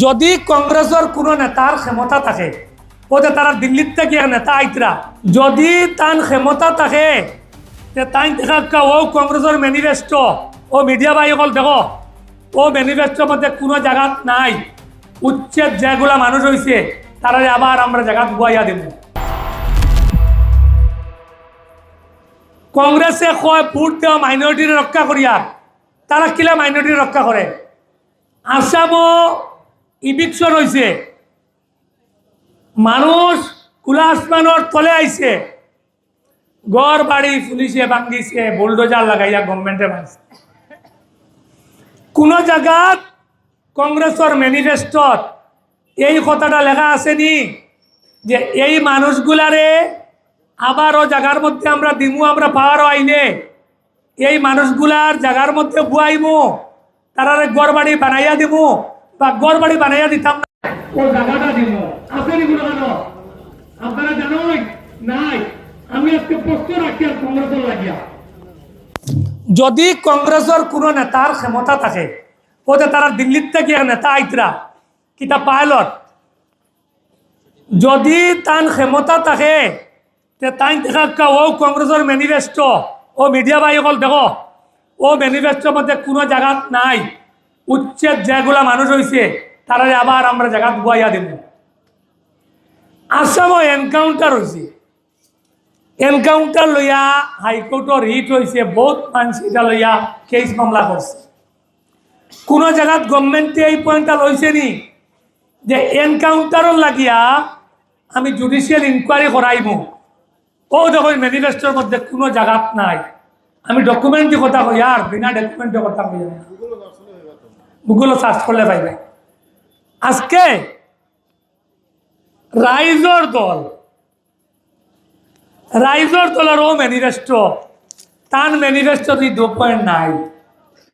যদি কংগ্রেসের কোনো নেতার ক্ষমতা থাকে ওতে তারা দিল্লির থেকে নেতা আইতরা যদি তার ক্ষমতা থাকে তাই দেখা ও কংগ্রেসের ম্যানিফেস্টো ও মিডিয়া বাই অকল দেখো ও ম্যানিফেস্টোর মধ্যে কোনো জায়গা নাই উচ্ছেদ যেগুলা মানুষ হয়েছে তারা আবার আমরা জায়গা গুয়াইয়া দেব। কংগ্রেসে কয় ভোট দেওয়া মাইনরিটির রক্ষা করিয়া তারা কিলা মাইনরিটির রক্ষা করে। আসামও ইভিকশন হয়েছে, মানুষ খোলা আসমানোর তলে আইছে, ঘর বাড়ি পুলিশে ভাঙ্গিছে, বুলডোজার লাগাইয়া গভর্নমেন্টে ভাঙছে। কোন জায়গাত কংগ্রেসের ম্যানিফেস্টোত এই কথাটা লেখা আসেনি যে এই মানুষগুলারে আবারও জায়গার মধ্যে আমরা দিমু, আমরা পাওয়ারও আইলে এই মানুষগুলার জায়গার মধ্যে বুয়াইমু, তারা ঘর বাড়ি বানাইয়া দিব বা ঘর বাড়ি বানাইয়া দিতাম না, ও জায়গাটা দিব আসেনি কোনো কেন আপনারা জানোই নাই। আমি আজকে প্রশ্ন রাখি আর কংগ্রেসের লাগিয়া, যদি কংগ্রেসের কোনো নেতার ক্ষমতা থাকে ওতে তারা দিল্লির থেকে নেতা আইতরা কিতা পাইলট যদি তার ক্ষমতা থাকে তাই দেখা ও কংগ্রেসের ম্যানিফেস্টো ও মিডিয়া বাই অকল দেখো ও ম্যানিফেস্টোর মধ্যে কোনো জায়গা নাই উচ্ছেদ যেগুলা মানুষ হয়েছে তারা আবার আমরা জায়গা গুয়াইয়া দেব। আসামও এনকাউন্টার হয়েছে, এনকাউন্টার লইয়া হাইকোর্টর রিট হয়েছে, বহুত মানুষ এটা লইয়া কেস মামলা করছে। কোন জায়গাত গভর্নমেন্টে এই পয়েন্টটা লইছে নি যে এনকাউন্টারও লাগিয়া আমি জুডিশিয়াল ইনকোয়ারি করাইব, ও দেখো ম্যানিফেস্টোর মধ্যে কোনো জায়গাত নাই। আমি ডকুমেন্টের কথা কই আর বিনা ডকুমেন্টের কথা কই, গুগল সার্চ করলে পাইবে। আজকে রাইজর দলের ও ম্যানিফেস্টো তার ম্যানিফেস্টো 2 পয়েন্ট নাই।